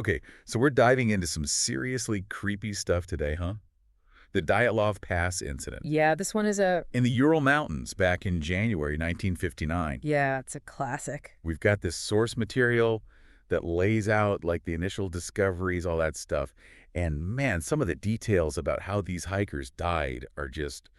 Okay, so we're diving into some seriously creepy stuff today, huh? The Dyatlov Pass incident Yeah, this one is a... in the Ural Mountains back in January 1959. Yeah, it's a classic. We've got this source material that lays out like the initial discoveries, all that stuff. And man, some of the details about how these hikers died are just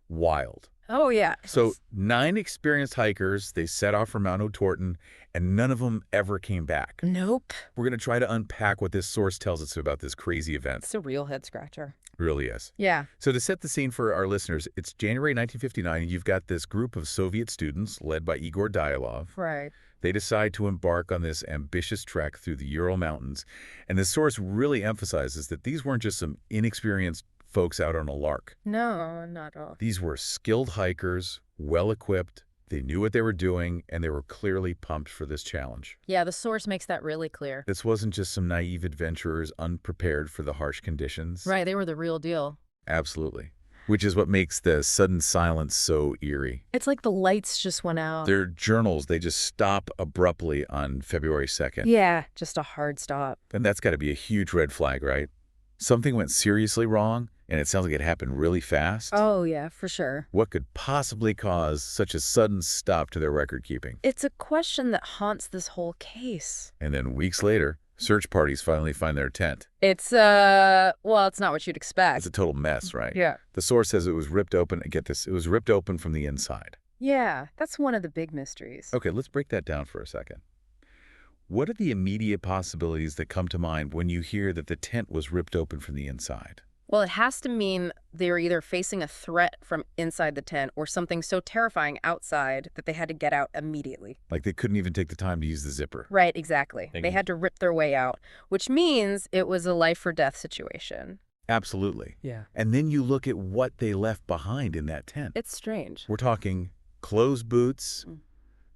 wild. Oh, yeah. So 9 experienced hikers, they set off from Mount O'Torton, and none of them ever came back. Nope. We're going to try to unpack what this source tells us about this crazy event. It's a real head-scratcher. Really is. Yeah. So to set the scene for our listeners, it's January 1959, and you've got this group of Soviet students led by Igor Dyatlov. Right. They decide to embark on this ambitious trek through the Ural Mountains, and the source really emphasizes that these weren't just some inexperienced folks out on a lark. No, not at all. These were skilled hikers, well-equipped, they knew what they were doing, and they were clearly pumped for this challenge. Yeah, the source makes that really clear. This wasn't just some naive adventurers unprepared for the harsh conditions. Right, they were the real deal. Absolutely. Which is what makes the sudden silence so eerie. It's like the lights just went out. Their journals, they just stop abruptly on February 2nd. Yeah, just a hard stop. And that's got to be a huge red flag, right? Something went seriously wrong, and it sounds like it happened really fast. Oh, yeah, for sure. What could possibly cause such a sudden stop to their record keeping? It's a question that haunts this whole case. And then weeks later, search parties finally find their tent. It's, well, it's not what you'd expect. It's a total mess, right? Yeah. The source says it was ripped open. Get this, it was ripped open from the inside. Yeah, that's one of the big mysteries. Okay, let's break that down for a second. What are the immediate possibilities that come to mind when you hear that the tent was ripped open from the inside? Well, it has to mean they're either facing a threat from inside the tent or something so terrifying outside that they had to get out immediately. Like they couldn't even take the time to use the zipper. Right, exactly. Thank They you. had to rip their way out, which means it was a life or death situation. Absolutely. Yeah. And then you look at what they left behind in that tent. It's strange. We're talking closed boots,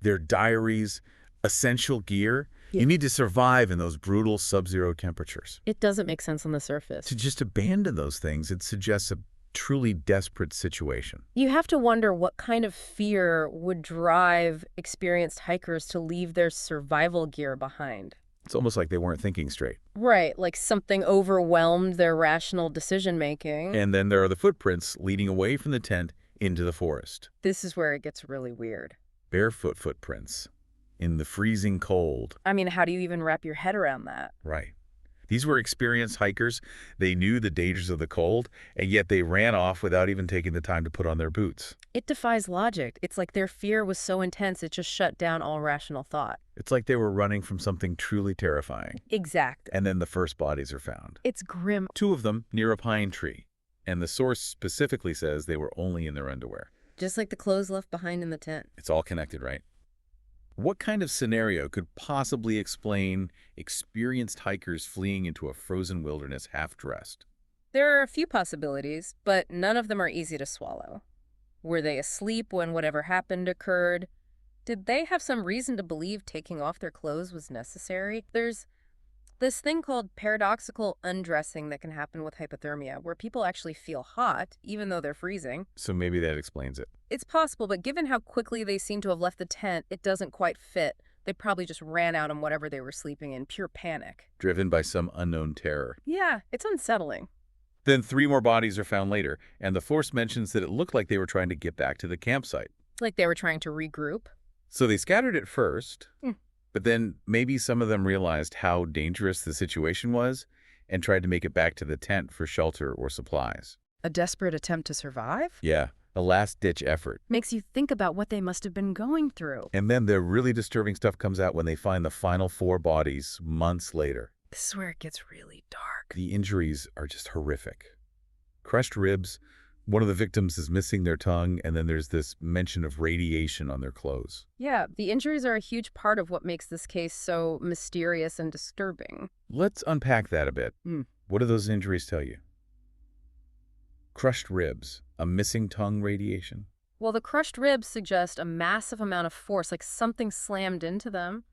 their diaries, essential gear. Yeah. You need to survive in those brutal sub-zero temperatures. It doesn't make sense on the surface. To just abandon those things, it suggests a truly desperate situation. You have to wonder what kind of fear would drive experienced hikers to leave their survival gear behind. It's almost like they weren't thinking straight. Right, like something overwhelmed their rational decision-making. And then there are the footprints leading away from the tent into the forest. This is where it gets really weird. Barefoot footprints in the freezing cold. I mean, how do you even wrap your head around that? Right. These were experienced hikers. They knew the dangers of the cold, and yet they ran off without even taking the time to put on their boots. It defies logic. It's like their fear was so intense it just shut down all rational thought. It's like they were running from something truly terrifying. Exact. And then the first bodies are found. It's grim. 2 of them near a pine tree. And the source specifically says they were only in their underwear. Just like the clothes left behind in the tent. It's all connected, right? What kind of scenario could possibly explain experienced hikers fleeing into a frozen wilderness half-dressed? There are a few possibilities, but none of them are easy to swallow. Were they asleep when whatever happened occurred? Did they have some reason to believe taking off their clothes was necessary? There's this thing called paradoxical undressing that can happen with hypothermia, where people actually feel hot, even though they're freezing. So maybe that explains it. It's possible, but given how quickly they seem to have left the tent, it doesn't quite fit. They probably just ran out in whatever they were sleeping in, pure panic. Driven by some unknown terror. Yeah, it's unsettling. Then 3 more bodies are found later, and the force mentions that it looked like they were trying to get back to the campsite. Like they were trying to regroup. So they scattered at first, Hmm. but then maybe some of them realized how dangerous the situation was and tried to make it back to the tent for shelter or supplies. A desperate attempt to survive? Yeah, a last-ditch effort. Makes you think about what they must have been going through. And then the really disturbing stuff comes out when they find the final 4 bodies months later. This is where it gets really dark. The injuries are just horrific. Crushed ribs, one of the victims is missing their tongue, and then there's this mention of radiation on their clothes. Yeah, the injuries are a huge part of what makes this case so mysterious and disturbing. Let's unpack that a bit. Hmm. What do those injuries tell you? Crushed ribs, a missing tongue, radiation. Well, the crushed ribs suggest a massive amount of force, like something slammed into them.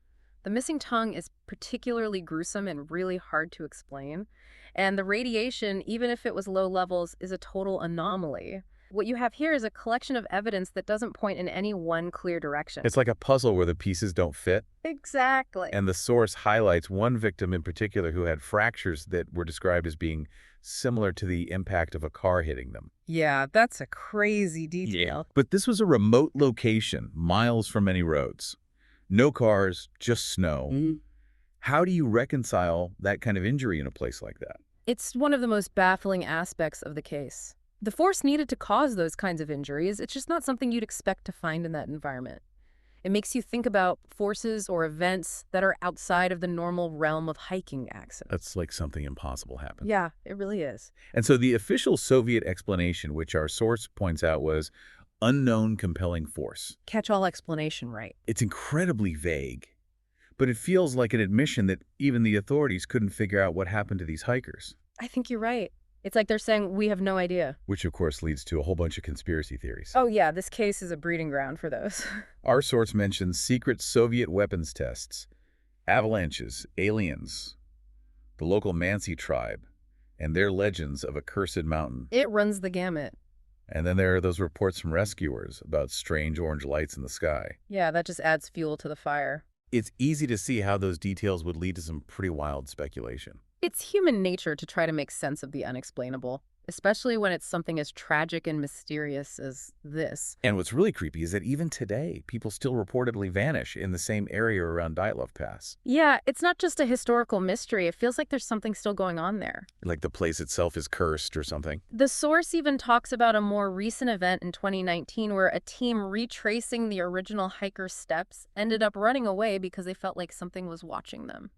The missing tongue is particularly gruesome and really hard to explain. And the radiation, even if it was low levels, is a total anomaly. What you have here is a collection of evidence that doesn't point in any one clear direction. It's like a puzzle where the pieces don't fit, Exactly. and the source highlights one victim in particular who had fractures that were described as being similar to the impact of a car hitting them. Yeah, that's a crazy detail. But this was a remote location, miles from any roads. No cars, just snow. How do you reconcile that kind of injury in a place like that? It's one of the most baffling aspects of the case. The force needed to cause those kinds of injuries. It's just not something you'd expect to find in that environment. It makes you think about forces or events that are outside of the normal realm of hiking accidents. That's like something impossible happened. Yeah, it really is. And so the official Soviet explanation, which our source points out, was unknown compelling force. Catch-all explanation, right? It's incredibly vague, but it feels like an admission that even the authorities couldn't figure out what happened to these hikers, I think you're right. It's like they're saying, we have no idea. which of course leads to a whole bunch of conspiracy theories. Oh yeah, this case is a breeding ground for those. Our source mentions secret Soviet weapons tests, avalanches, aliens, the local Mansi tribe, and their legends of a cursed mountain. It runs the gamut. And then there are those reports from rescuers about strange orange lights in the sky. Yeah, that just adds fuel to the fire. It's easy to see how those details would lead to some pretty wild speculation. It's human nature to try to make sense of the unexplainable, especially when it's something as tragic and mysterious as this. And what's really creepy is that even today, people still reportedly vanish in the same area around Dyatlov Pass. Yeah, it's not just a historical mystery. It feels like there's something still going on there. Like the place itself is cursed or something. The source even talks about a more recent event in 2019 where a team retracing the original hiker's steps ended up running away because they felt like something was watching them.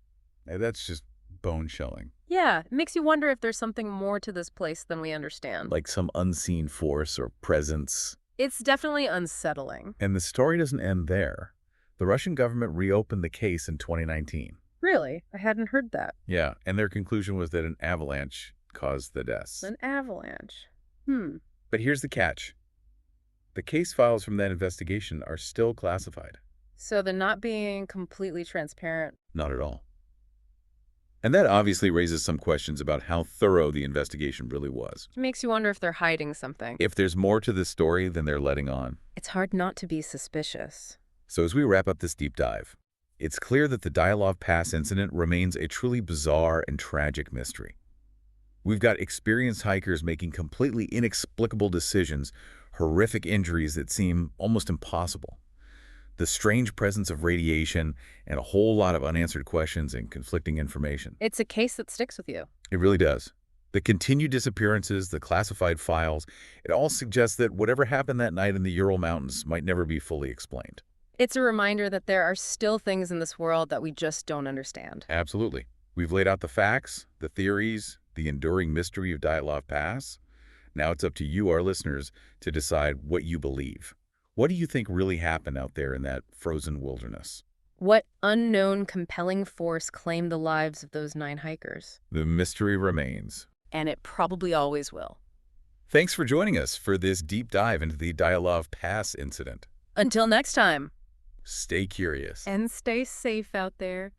Now, that's just bone-chilling. Yeah, it makes you wonder if there's something more to this place than we understand. Like some unseen force or presence. It's definitely unsettling. And the story doesn't end there. The Russian government reopened the case in 2019. Really? I hadn't heard that. Yeah, and their conclusion was that an avalanche caused the deaths. An avalanche. But here's the catch. The case files from that investigation are still classified. So they're not being completely transparent. Not at all. And that obviously raises some questions about how thorough the investigation really was. It makes you wonder if they're hiding something. If there's more to this story than they're letting on. It's hard not to be suspicious. So as we wrap up this deep dive, it's clear that the Dyatlov Pass incident remains a truly bizarre and tragic mystery. We've got experienced hikers making completely inexplicable decisions, horrific injuries that seem almost impossible, the strange presence of radiation, and a whole lot of unanswered questions and conflicting information. It's a case that sticks with you. It really does. The continued disappearances, the classified files, it all suggests that whatever happened that night in the Ural Mountains might never be fully explained. It's a reminder that there are still things in this world that we just don't understand. Absolutely. We've laid out the facts, the theories, the enduring mystery of Dyatlov Pass. Now it's up to you, our listeners, to decide what you believe. What do you think really happened out there in that frozen wilderness? What unknown, compelling force claimed the lives of those 9 hikers? The mystery remains. And it probably always will. Thanks for joining us for this deep dive into the Dyatlov Pass incident. Until next time. Stay curious. And stay safe out there.